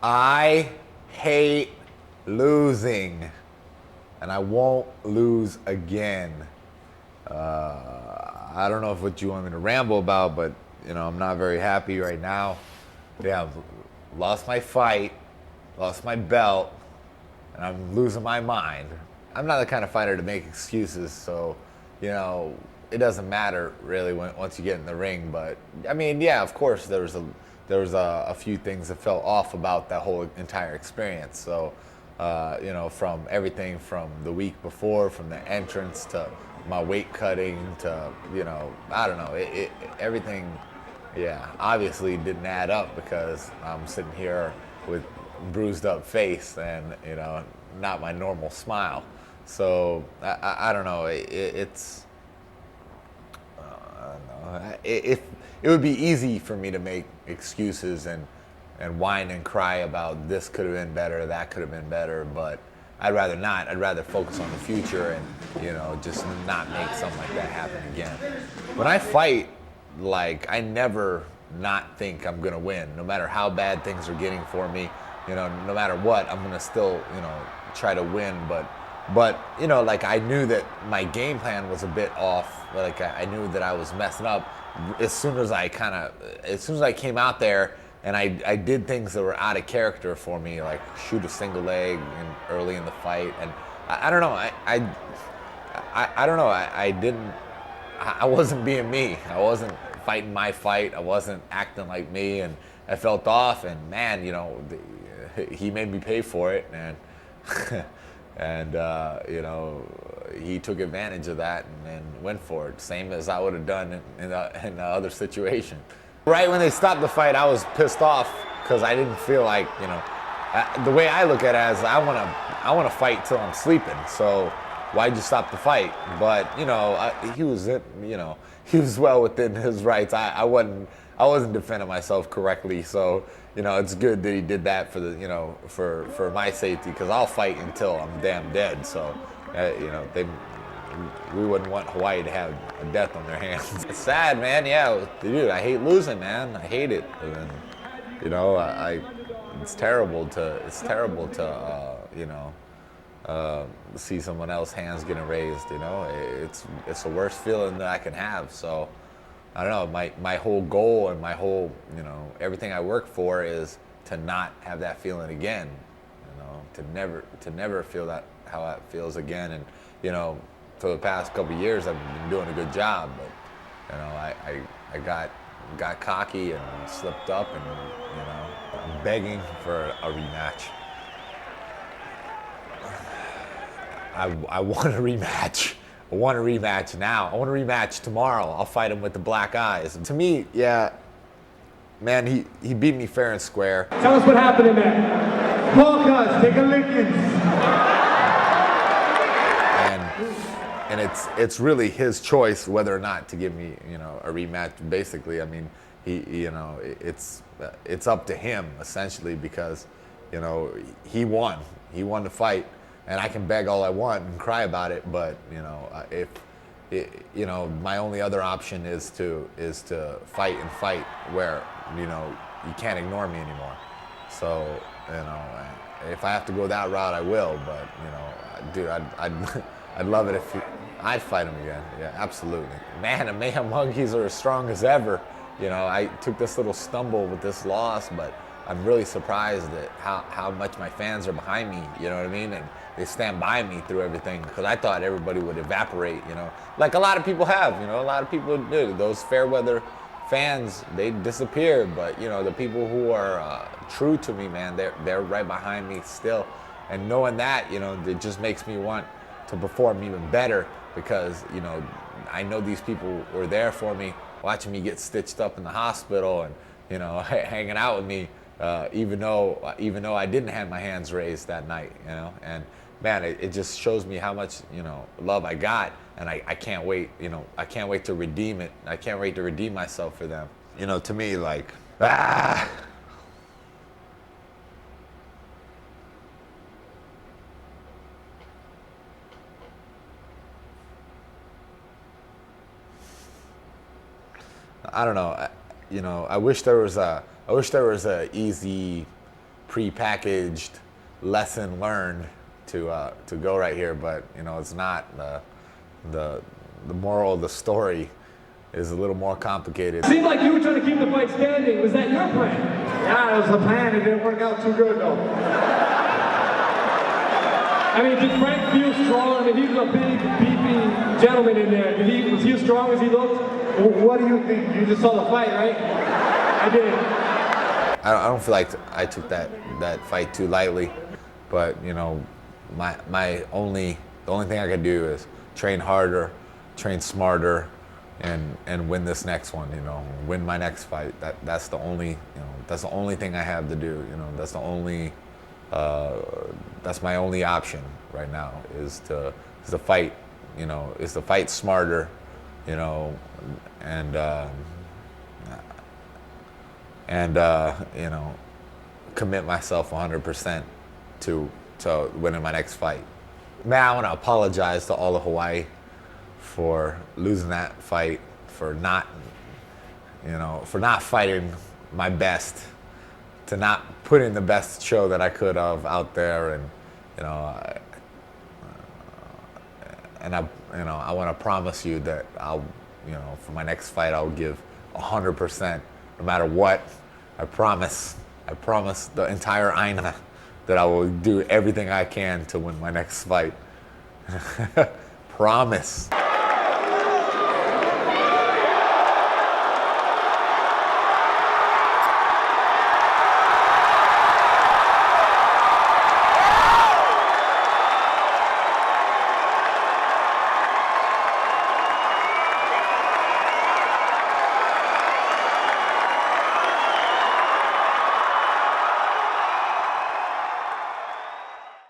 I hate losing, and I won't lose again. I don't know if what you want me to ramble about, but I'm not very happy right now. Yeah, I've lost my fight, lost my belt, and I'm losing my mind. I'm not the kind of fighter to make excuses, so it doesn't matter really once you get in the ring. But I mean, yeah, of course there was a few things that felt off about that whole entire experience. So from everything from the week before, from the entrance to my weight cutting to I don't know, everything. Yeah, obviously didn't add up because I'm sitting here with bruised up face and not my normal smile. So I don't know. It's I don't know. It would be easy for me to make excuses and whine and cry about this could have been better, that could have been better, but I'd rather not. I'd rather focus on the future and just not make something like that happen again. When I fight, like, I never not think I'm gonna win, no matter how bad things are getting for me. No matter what, I'm gonna still try to win. But like, I knew that my game plan was a bit off. Like, I knew that I was messing up as soon as I came out there, and I did things that were out of character for me, like shoot a single leg early in the fight. And I don't know. I don't know. I wasn't being me. I wasn't fighting my fight. I wasn't acting like me, and I felt off. And man, he made me pay for it, and and he took advantage of that and went for it, same as I would have done in the other situation. Right when they stopped the fight, I was pissed off because I didn't feel like the way I look at it is I want to fight till I'm sleeping. So why'd you stop the fight? But he was he was well within his rights. I wasn't defending myself correctly. So it's good that he did that for the for my safety, because I'll fight until I'm damn dead. So we wouldn't want Hawaii to have a death on their hands. It's sad, man. Yeah, dude, I hate losing, man. I hate it. And it's terrible to see someone else's hands getting raised. It's the worst feeling that I can have. So I don't know. My whole goal and my whole everything I work for is to not have that feeling again. To never feel how that feels again. And for the past couple of years, I've been doing a good job, but I got cocky and slipped up, and I'm begging for a rematch. I want a rematch. I want a rematch now. I want a rematch tomorrow. I'll fight him with the black eyes. To me, yeah, man, he beat me fair and square. Tell us what happened in there. Podcast, take a licking. And it's really his choice whether or not to give me a rematch. Basically, I mean, it's up to him essentially, because he won the fight, and I can beg all I want and cry about it, but if my only other option is to fight where you can't ignore me anymore. So if I have to go that route, I will. But dude, I'd love it if I'd fight him again. Yeah, absolutely. Man, the Mayhem Monkeys are as strong as ever. I took this little stumble with this loss, but I'm really surprised at how much my fans are behind me. You know what I mean? And they stand by me through everything, because I thought everybody would evaporate. Like a lot of people have. A lot of people did. Those fair weather fans, they disappeared. But the people who are true to me, man, they're right behind me still. And knowing that, it just makes me want to perform even better, because I know these people were there for me, watching me get stitched up in the hospital, and hanging out with me, even though I didn't have my hands raised that night. And man, it just shows me how much love I got, and I can't wait. I can't wait to redeem it. I can't wait to redeem myself for them. To me, like, I don't know. I wish there was a easy prepackaged lesson learned to go right here, but you know, it's not. The moral of the story is a little more complicated. Seemed like you were trying to keep the fight standing. Was that your plan? Yeah, it was the plan. It didn't work out too good, though. I mean, did Frank feel strong? I mean, he was a big, beefy gentleman in there. Was he as strong as he looked? What do you think? You just saw the fight, right? I did. I don't feel like I took that fight too lightly, but you know, the only thing I can do is train harder, train smarter, and win this next one. You know, win my next fight. That's the only thing I have to do. You know, that's my only option right now is to fight. You know, is to fight smarter. You know, and you know, commit myself 100% to winning my next fight. Man, I want to apologize to all of Hawaii for losing that fight, for not fighting my best, to not putting the best show that I could have out there, and you know, I want to promise you that I'll, you know, for my next fight I'll give 100%, no matter what. I promise the entire Aina that I will do everything I can to win my next fight. Promise.